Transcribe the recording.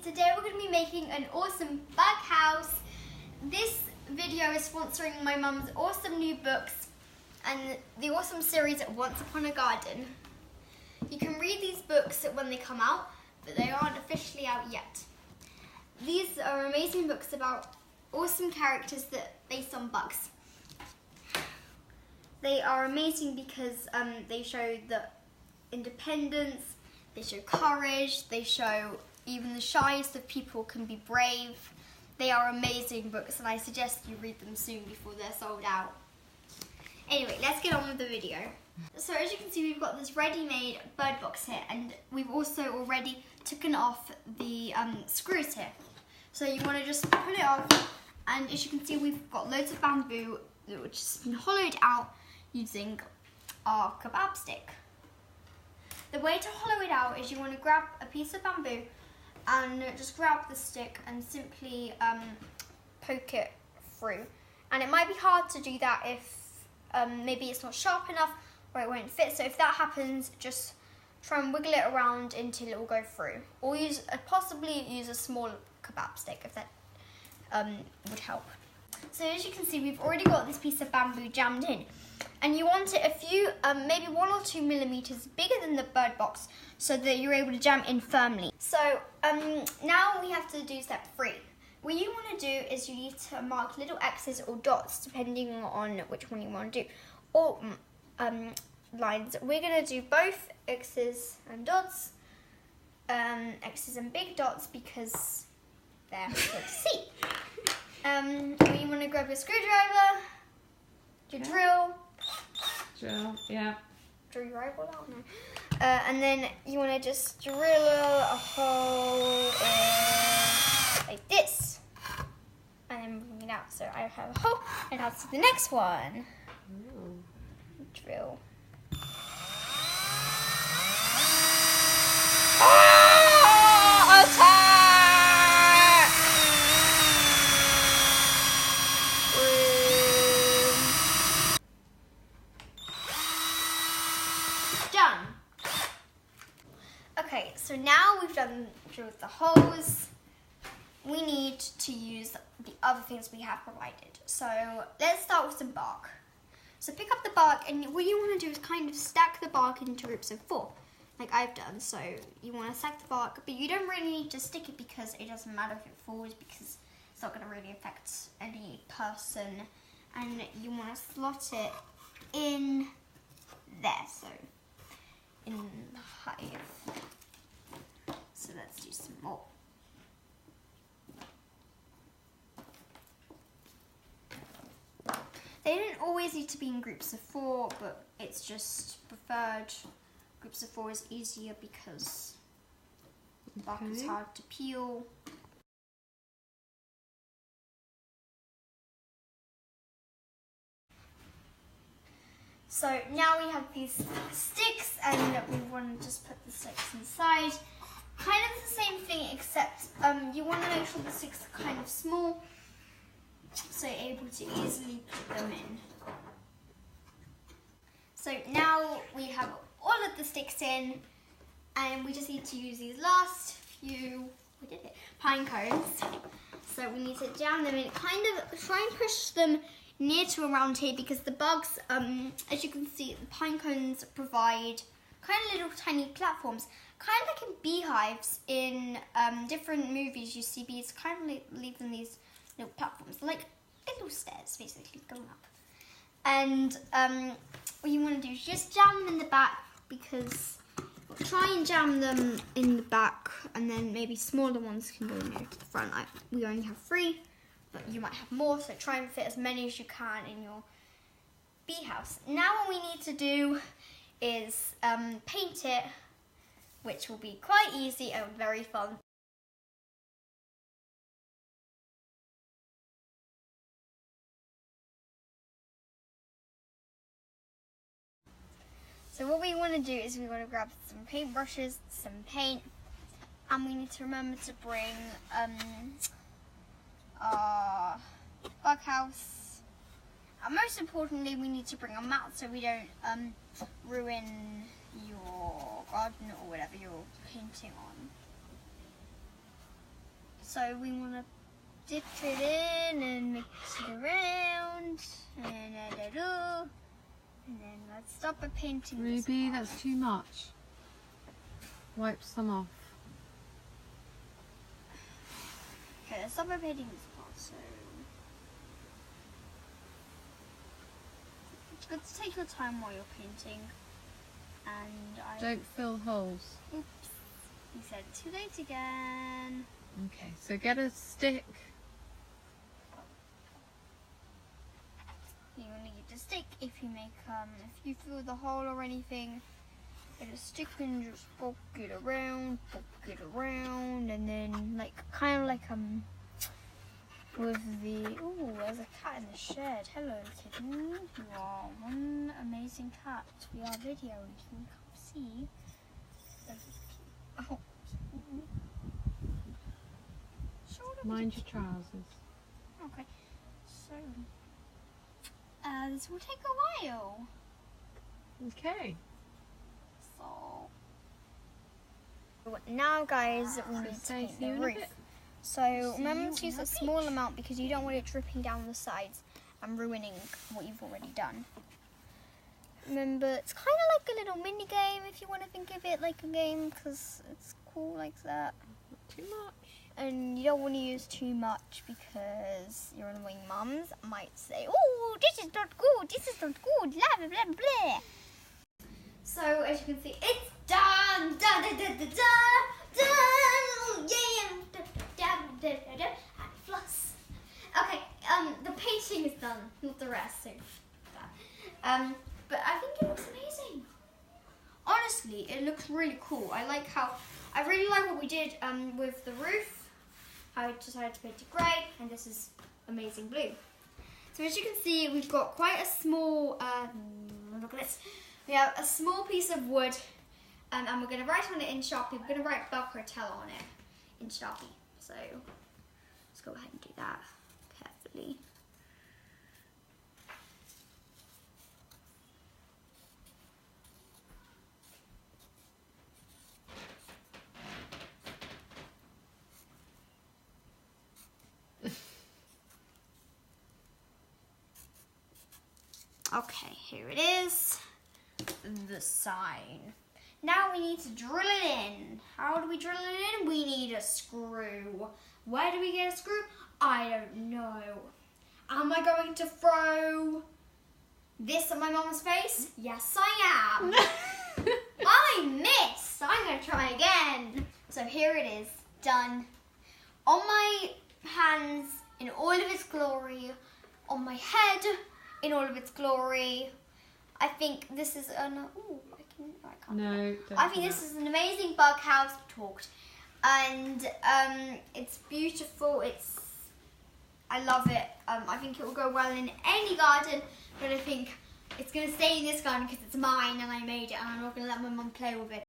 Today we're going to be making an awesome bug house. This video is sponsoring my mum's awesome new books and the awesome series Once Upon a Garden. You can read these books when they come out, but they aren't officially out yet. These are amazing books about awesome characters that based on bugs. They are amazing because they show the independence, they show courage, they show even the shyest of people can be brave. They are amazing books and I suggest you read them soon before they're sold out. Anyway, let's get on with the video. So as you can see, we've got this ready-made bird box here, and we've also already taken off the screws here. So you want to just pull it off, and as you can see, we've got loads of bamboo which has been hollowed out using our kebab stick. The way to hollow it out is you want to grab a piece of bamboo and just grab the stick and simply poke it through. And it might be hard to do that if maybe it's not sharp enough or it won't fit. So if that happens, just try and wiggle it around until it will go through. Or possibly use a small kebab stick if that would help. So as you can see, we've already got this piece of bamboo jammed in. And you want it a few, maybe 1 or 2 millimeters bigger than the bird box so that you're able to jam in firmly. So now we have to do step 3. What you want to do is you need to mark little X's or dots depending on which one you want to do, or lines. We're going to do both X's and dots, X's and big dots because they're good to see. You want to grab your screwdriver, your drill, yeah. Drill your eyeball out? No. And then you want to just drill a hole in like this, and then bring it out. So I have a hole, and now to the next one. Ooh. Drill. Attack! Done. Okay, so now we've drilled the holes. We need to use the other things we have provided. So let's start with some bark. So pick up the bark, and what you want to do is kind of stack the bark into groups of 4, like I've done. So you want to stack the bark, but you don't really need to stick it because it doesn't matter if it falls because it's not going to really affect any person. And you want to slot it in there, so in the hive. So let's do some more. They don't always need to be in groups of 4, but it's just preferred. Groups of 4 is easier because the bark is hard to peel. So now we have these sticks, and we want to just put the sticks inside. Kind of the same thing, except you want to make sure the sticks are kind of small, so you're able to easily put them in. So now we have all of the sticks in, and we just need to use these last few pine cones. So we need to jam them in, kind of try and push them near to around here, because the bugs, as you can see, the pine cones provide kind of little tiny platforms, kind of like in beehives. In different movies you see bees kind of leave them these little platforms, like little stairs basically going up. And what you want to do is just jam them in the back, because try and jam them in the back, and then maybe smaller ones can go near to the front. Like we only have 3, but you might have more, so try and fit as many as you can in your bee house. Now what we need to do is paint it, which will be quite easy and very fun. So what we want to do is we want to grab some paintbrushes, some paint, and we need to remember to bring our bug house. And most importantly, we need to bring a mat so we don't ruin your garden or whatever you're painting on. So we want to dip it in and mix it around, and then let's stop the painting. Ruby, that's too much. Wipe some off. Okay, let's stop the painting this part. So it's good to take your time while you're painting. And Don't fill holes. Oops, he said too late again. Okay, so get a stick. You only get a stick if you make if you fill the hole or anything. Get a stick and just poke it around, and then like kind of like with the there's a cat in the shed. Hello, kitten. You are one amazing cat. We are videoing. You can come see. Oh. Mind your trousers. Okay. So this will take a while. Okay. So now, guys, we need to paint the roof. So remember to use a small amount because you don't want it dripping down the sides and ruining what you've already done. Remember, it's kind of like a little mini game if you want to think of it like a game, because it's cool like that. Not too much. And you don't want to use too much because your annoying mums might say, "Oh, this is not good, this is not good, blah, blah, blah, blah." So, as you can see, it's done! Done, done, done, done, done! Yeah! Done, done, done, done, done. And floss. Okay, the painting is done, not the rest, so that. But I think it looks amazing. Honestly, it looks really cool. I really like what we did with the roof. I decided to paint it grey, and this is amazing blue. So as you can see, we've got quite a small, look at this. We have a small piece of wood, and we're going to write on it in Sharpie. We're going to write Boca Raton on it in Sharpie. So let's go ahead and do that carefully. Okay, here it is, the sign. Now we need to drill it in. How do we drill it in? We need a screw. Where do we get a screw? I don't know. Am I going to throw this at my mum's face? Yes, I am. I missed. I'm going to try again. So here it is, done. On my hands in all of its glory, on my head in all of its glory. I think this is an I can't. No, I think this is an amazing bug house. Talked, and it's beautiful. I love it. I think it will go well in any garden, but I think it's going to stay in this garden because it's mine and I made it, and I'm not going to let my mum play with it